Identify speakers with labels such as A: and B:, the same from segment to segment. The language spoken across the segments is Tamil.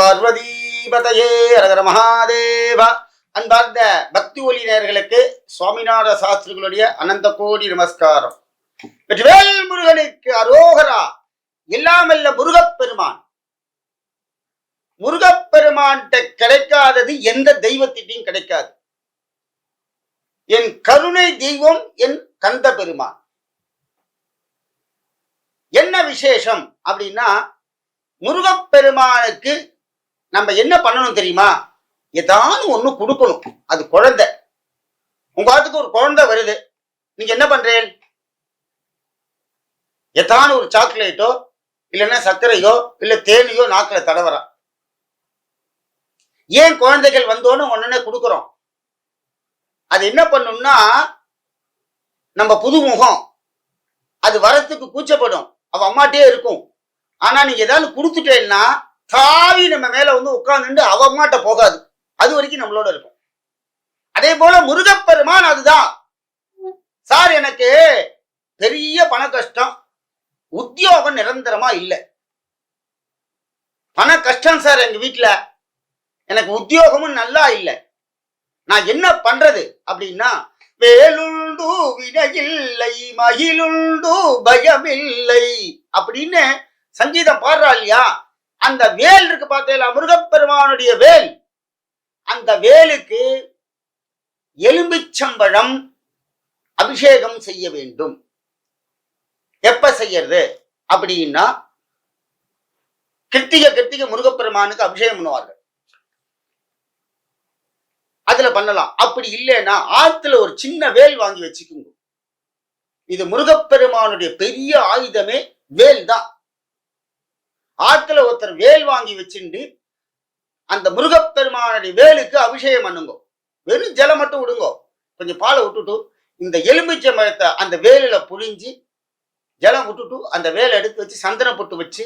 A: பார்வதீபதையே அரகர மகாதேவா. அன்பார்ந்த பக்தி ஒலி நேயர்களுக்கு சுவாமிநாத சாஸ்திரிகளுடைய அனந்த கோடி நமஸ்காரம். வெற்றிவேல் முருகனுக்கு அரோகரா. எல்லாமல்ல முருகப்பெருமான். முருகப்பெருமான்கிட்ட கிடைக்காதது எந்த தெய்வத்திட்டையும் கிடைக்காது. என் கருணை தெய்வம் என் கந்த பெருமான். என்ன விசேஷம் அப்படின்னா, முருகப்பெருமானுக்கு நம்ம என்ன பண்ணணும் தெரியுமா? ஏதாவது ஒண்ணு கொடுக்கணும். அது குழந்தை. உங்க ஆத்துக்கு ஒரு குழந்தை வருது, நீங்க என்ன பண்றீங்க? ஏதாவது ஒரு சாக்லேட்டோ இல்லைன்னா சர்க்கரையோ இல்ல தேனியோ நாக்கில தடவரா. ஏன் குழந்தைகள் வந்தோன்னு உடனே கொடுக்குறோம்? அது என்ன பண்ணும்னா, நம்ம புதுமுகம், அது வரத்துக்கு கூச்சப்படும், அவ அம்மாட்டே இருக்கும். ஆனா நீங்க ஏதாவது கொடுத்துட்டேன்னா தாவி நம்ம மேல வந்து உட்கார்ந்து அவ அம்மாட்ட போகாது, அது வரைக்கும் நம்மளோட இருக்கும். அதே போல முருகப்பெருமான் அதுதான். சார், எனக்கு பெரிய பண கஷ்டம், உத்தியோகம் நிரந்தரமா இல்லை. பண கஷ்டம் சார் எங்க வீட்டுல, எனக்கு உத்தியோகமும் நல்லா இல்லை, நான் என்ன பண்றது அப்படின்னா, வேலுண்டு வினையில்லை மகிழுண்டு பயமில்லை அப்படின்னு சங்கீதம் பாடுறா இல்லையா? அந்த வேல் இருக்கு பார்த்தீங்களா, முருகப்பெருமானுடைய வேல். அந்த வேலுக்கு எலும்பிச்சம்பழம் அபிஷேகம் செய்ய வேண்டும். எப்ப செய்யறது அப்படின்னா, கிருத்திகை முருகப்பெருமானுக்கு அபிஷேகம் பண்ணுவார்கள், அதுல பண்ணலாம். அப்படி இல்லைன்னா ஆத்துல ஒரு சின்ன வேல் வாங்கி வச்சுக்கோங்க. இது முருகப்பெருமானுடைய பெரிய ஆயுதமே வேல் தான். ஆத்துல ஒருத்தர் வேல் வாங்கி வச்சுண்டு அந்த முருகப்பெருமானுடைய வேலுக்கு அபிஷேகம் பண்ணுங்க. வெறும் ஜலம் மட்டும் விடுங்க, கொஞ்சம் பாலை விட்டுட்டு இந்த எலுமிச்சம்பழத்தை அந்த வேலில புழிஞ்சு ஜலம் விட்டுட்டு அந்த வேலை எடுத்து வச்சு சந்தன பொட்டு வச்சு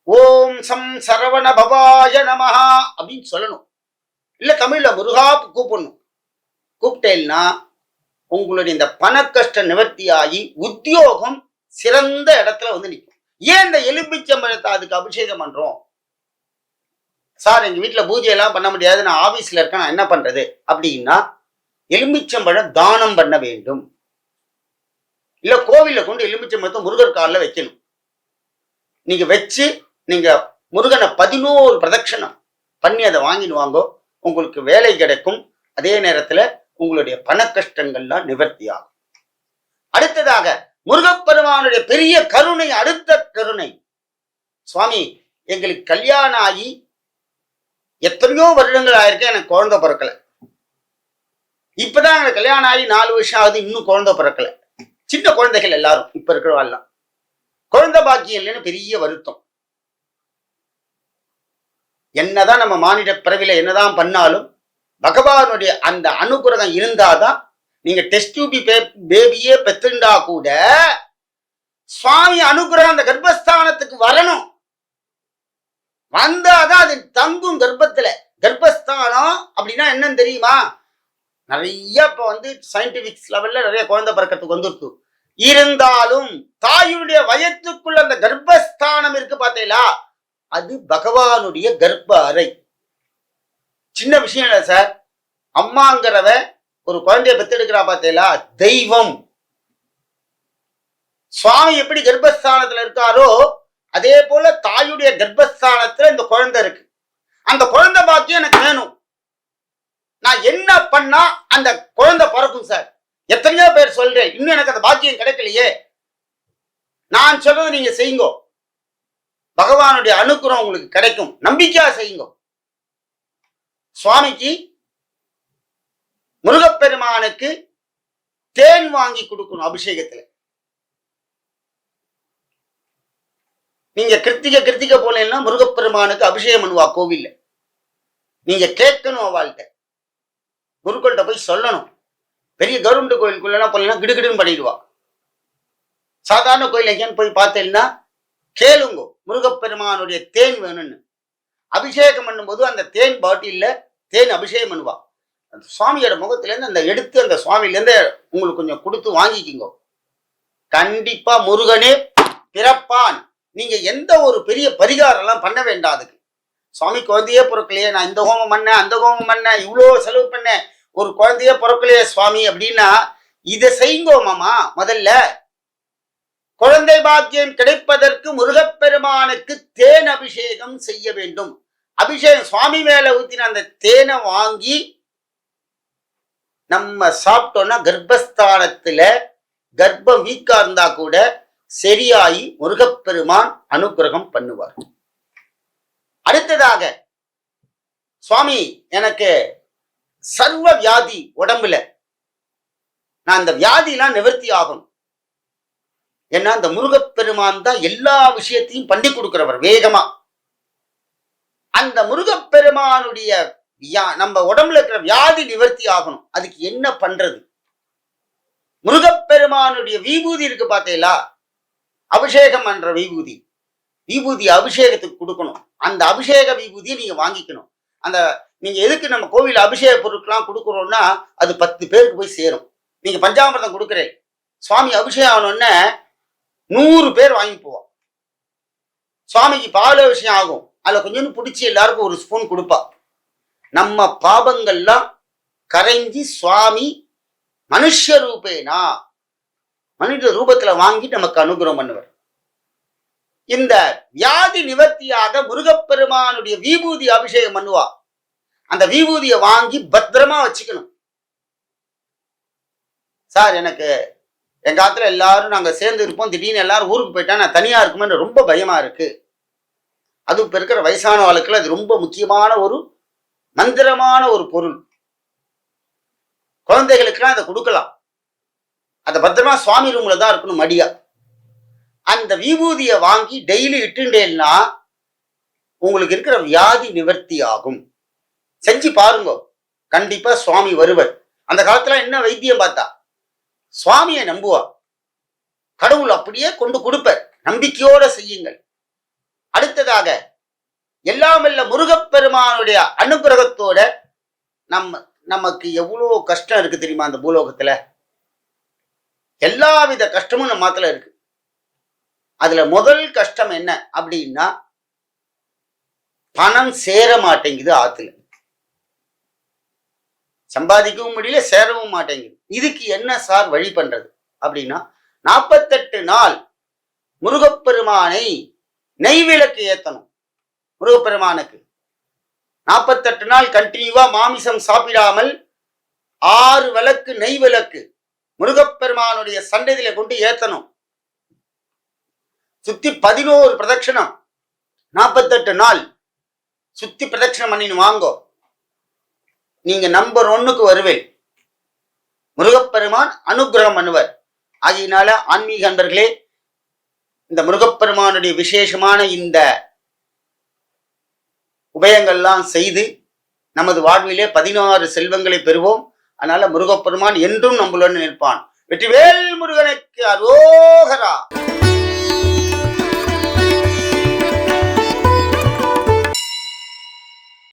A: ஓம் சம் சரவண பவாய நமஹா அப்படின்னு சொல்லணும். இல்ல தமிழ்ல முருகா கூப்பிடணும். கூப்பிட்டேன்னா உங்களுடைய இந்த பண கஷ்ட நிவர்த்தியாகி உத்தியோகம் சிறந்த இடத்துல வந்து நிற்கும். ஏன் இந்த எலும்பிச்சம்பழத்தை அதுக்கு அபிஷேகம் பண்றோம்? சார், எங்க வீட்டுல பூஜை எல்லாம் பண்ண முடியாது, நான் ஆபீஸ்ல இருக்கேன், நான் என்ன பண்றது அப்படின்னா, எலும்பிச்சம்பழம் தானம் பண்ண வேண்டும். இல்ல கோவில கொண்டு எலும்பிச்சம்பழத்தை முருகர் காலில் வைக்கணும். நீங்க வச்சு நீங்க முருகனை 11 பிரதட்சணம் பண்ணி அதை வாங்கின்னு வாங்கோ, உங்களுக்கு வேலை கிடைக்கும். அதே நேரத்துல உங்களுடைய பண கஷ்டங்கள்லாம் நிவர்த்தி ஆகும். அடுத்ததாக முருகப்பெருமானுடைய பெரிய கருணை, அடுத்த கருணை. சுவாமி, எங்களுக்கு கல்யாணம் ஆகி எத்தனையோ வருடங்கள் ஆயிருக்கேன், எனக்கு குழந்தை பிறக்கல. இப்பதான் எனக்கு கல்யாணம் ஆகி 4 வருஷம் ஆகுது, இன்னும் குழந்தை பிறக்கல. சின்ன குழந்தைகள் எல்லாரும் இப்ப இருக்கிறவாள்லாம் குழந்தை பாக்கியம் இல்லைன்னு பெரிய வருத்தம். என்னதான் நம்ம மானிட பிறவில என்னதான் பண்ணாலும் பகவானுடைய அந்த அனுகிரகம் இருந்தாதான். நீங்க டெஸ்ட் டியூபி பேபியே பெற்றுண்டா கூட சுவாமி அனுகிரகம் அந்த கர்ப்பஸ்தானத்துக்கு வரணும். வந்தாதான் அது தங்கும் கர்ப்பத்துல. கர்ப்பஸ்தானம் அப்படின்னா என்னன்னு தெரியுமா? நிறைய இப்ப வந்து சயின்டிபிக்ஸ் லெவல்ல நிறைய குழந்தை பிறக்கிறதுக்கு வந்துருக்கு. இருந்தாலும் தாயுடைய வயத்துக்குள்ள அந்த கர்ப்பஸ்தானம் இருக்கு பார்த்தீங்களா, அது பகவானுடைய கர்ப்ப அறை. சின்ன விஷயம் இல்லை சார். அம்மாங்கிறவ ஒரு குழந்தைய பெத்தெடுக்கிறா பார்த்தீங்களா, தெய்வம். சுவாமி எப்படி கர்ப்பஸ்தானத்துல இருக்காரோ அதே போல தாயுடைய கர்ப்பஸ்தானத்துல இந்த குழந்தை இருக்கு. அந்த குழந்தை பாக்கியம் எனக்கு வேணும். நான் என்ன பண்ணா அந்த குழந்தை பிறக்கும் சார்? எத்தனையோ பேர் சொல்றேன், இன்னும் எனக்கு அந்த பாக்கியம் கிடைக்கலையே. நான் சொல்றது நீங்க செய்யுங்க, பகவானுடைய அனுகிரகம் உங்களுக்கு கிடைக்கும். நம்பிக்கையா செய்யுங்க. சுவாமிக்கு முருகப்பெருமானுக்கு தேன் வாங்கி கொடுக்கணும் அபிஷேகத்துல. நீங்க கிருத்திகை போலன்னா முருகப்பெருமானுக்கு அபிஷேகம் பண்ணுவா கோவில்ல. நீங்க கேட்கணும், அவள்கிட்ட குருக்கள்கிட்ட போய் சொல்லணும். பெரிய கவர்மெண்ட் கோயிலுக்குள்ளலாம் போலாம் கிடுகிடுன்னு பண்ணிடுவா. சாதாரண கோயில் எங்கேன்னு போய் பார்த்தேன்னா கேளுங்க, முருகப்பெருமானுடைய தேன் வேணும்னு. அபிஷேகம் பண்ணும்போது அந்த தேன் பாட்டில்ல தேன் அபிஷேகம் பண்ணுவா. அந்த சுவாமியோட முகத்திலேருந்து அந்த எடுத்து அந்த சுவாமியிலேருந்து உங்களுக்கு கொஞ்சம் கொடுத்து வாங்கிக்கிங்க. கண்டிப்பா முருகனே பிறப்பான். நீங்க எந்த ஒரு பெரிய பரிகாரம் எல்லாம் பண்ண வேண்டாம். அதுக்கு சுவாமி குழந்தையே பிறக்கலையே, நான் இந்த ஹோமம் பண்ணேன் அந்த ஹோமம் பண்ணேன் இவ்வளோ செலவு பண்ணேன் ஒரு குழந்தையே பிறக்கலையே சுவாமி அப்படின்னா, இதை செய்யுங்கோ மாமா. முதல்ல குழந்தை பாக்கியம் கிடைப்பதற்கு முருகப்பெருமானுக்கு தேன் அபிஷேகம் செய்ய வேண்டும். அபிஷேகம் சுவாமி மேல ஊத்தின அந்த தேனை வாங்கி நம்ம சாப்பிட்டோம்னா கர்ப்பஸ்தானத்துல கர்ப்பம் வீக்கா இருந்தா கூட சரியாயி முருகப்பெருமான் அனுகிரகம் பண்ணுவார். அடுத்ததாக, சுவாமி எனக்கு சர்வ வியாதி உடம்புல, நான் அந்த வியாதிலாம் நிவர்த்தி ஆகணும். ஏன்னா அந்த முருகப்பெருமான் தான் எல்லா விஷயத்தையும் பண்ணி கொடுக்கிறவர் வேகமா. அந்த முருகப்பெருமானுடைய நம்ம உடம்புல இருக்கிற வியாதி நிவர்த்தி ஆகணும். அதுக்கு என்ன பண்றது? முருகப்பெருமானுடைய விபூதி இருக்கு பார்த்தீங்களா, அபிஷேகம் பண்ற விபூதி, விபூதி அபிஷேகத்துக்கு கொடுக்கணும். அந்த அபிஷேக விபூதியை நீங்க வாங்கிக்கணும். அந்த நீங்க எதுக்கு நம்ம கோவில் அபிஷேக பொருட்கள்லாம் கொடுக்குறோம்னா அது 10 பேருக்கு போய் சேரும். நீங்க பஞ்சாமிர்தம் கொடுக்குறேன், சுவாமி அபிஷேகம் ஆகணும்னு 100 பேர் வாங்கி போவோம். சுவாமிக்கு பால் அபிஷேகம் ஆகும், அதில் கொஞ்சம் பிடிச்சி எல்லாருக்கும் ஒரு ஸ்பூன் கொடுப்பா. நம்ம பாபங்கள்லாம் கரைஞ்சி சுவாமி மனுஷ ரூபேனா, மனித ரூபத்துல வாங்கி நமக்கு அனுகிரகம் பண்ணுவார். இந்த வியாதி நிவர்த்தியாக முருகப்பெருமானுடைய விபூதி அபிஷேகம் பண்ணுவா. அந்த விபூதியை வாங்கி பத்திரமா வச்சுக்கணும். சார் எனக்கு எங்க ஆத்துல எல்லாரும் நாங்க சேர்ந்து இருப்போம், திடீர்னு எல்லாரும் ஊருக்கு போயிட்டா நான் தனியா இருக்குமே ரொம்ப பயமா இருக்கு. அது இப்ப இருக்கிற வயசான வாழ்க்கையில் அது ரொம்ப முக்கியமான ஒரு மந்திரமான ஒரு பொருள். குழந்தைகளுக்கெல்லாம் அதை கொடுக்கலாம். அதை பத்திரமா சுவாமி ரூம்ல தான் இருக்கணும் மடியா. அந்த விபூதியை வாங்கி டெய்லி இட்டுண்டேன்னா உங்களுக்கு இருக்கிற வியாதி நிவர்த்தி ஆகும். செஞ்சு பாருங்க, கண்டிப்பா சுவாமி வருவர். அந்த காலத்துல என்ன வைத்தியம் பார்த்தா, சுவாமியை நம்புவா, கடவுள் அப்படியே கொண்டு கொடுப்பார். நம்பிக்கையோட செய்யுங்கள். அடுத்ததாக, எல்லாம் வல்ல முருகப்பெருமானுடைய அனுகிரகத்தோட நமக்கு எவ்வளோ கஷ்டம் இருக்கு தெரியுமா? அந்த பூலோகத்துல எல்லாவித கஷ்டமும் நம்ம மாத்துல இருக்கு. அதுல முதல் கஷ்டம் என்ன அப்படின்னா, பணம் சேர மாட்டேங்குது. ஆத்துல சம்பாதிக்கவும் முடியல, சேரவும் மாட்டேங்குது. இதுக்கு என்ன சார் வழி பண்றது அப்படின்னா, 48 நாள் முருகப்பெருமானை நெய்விளக்கு ஏத்தணும். முருகப்பெருமானுக்கு 48 நாள் கண்டினியூவா மாமிசம் சாப்பிடாமல் 6 விளக்கு நெய் விளக்கு முருகப்பெருமானுடைய சன்னதியில கொண்டு ஏத்தணும். சுத்தி 11 பிரதட்சணம் 48 நாள் சுத்தி பிரதட்சணம் பண்ணின்னு வாங்கோ. நீங்க நம்பர் 1க்கு வருவேன். முருகப்பெருமான் அனுகிரகம் பண்ணுவர். ஆகையினால ஆன்மீக அன்பர்களே, இந்த முருகப்பெருமானுடைய விசேஷமான இந்த உபயங்கள்லாம் செய்து நமது வாழ்விலே 16 செல்வங்களை பெறுவோம். அதனால முருகப்பெருமான் என்றும் நம்மளுடன் நிற்பான். வெற்றிவேல் முருகனுக்கு அரோகரா.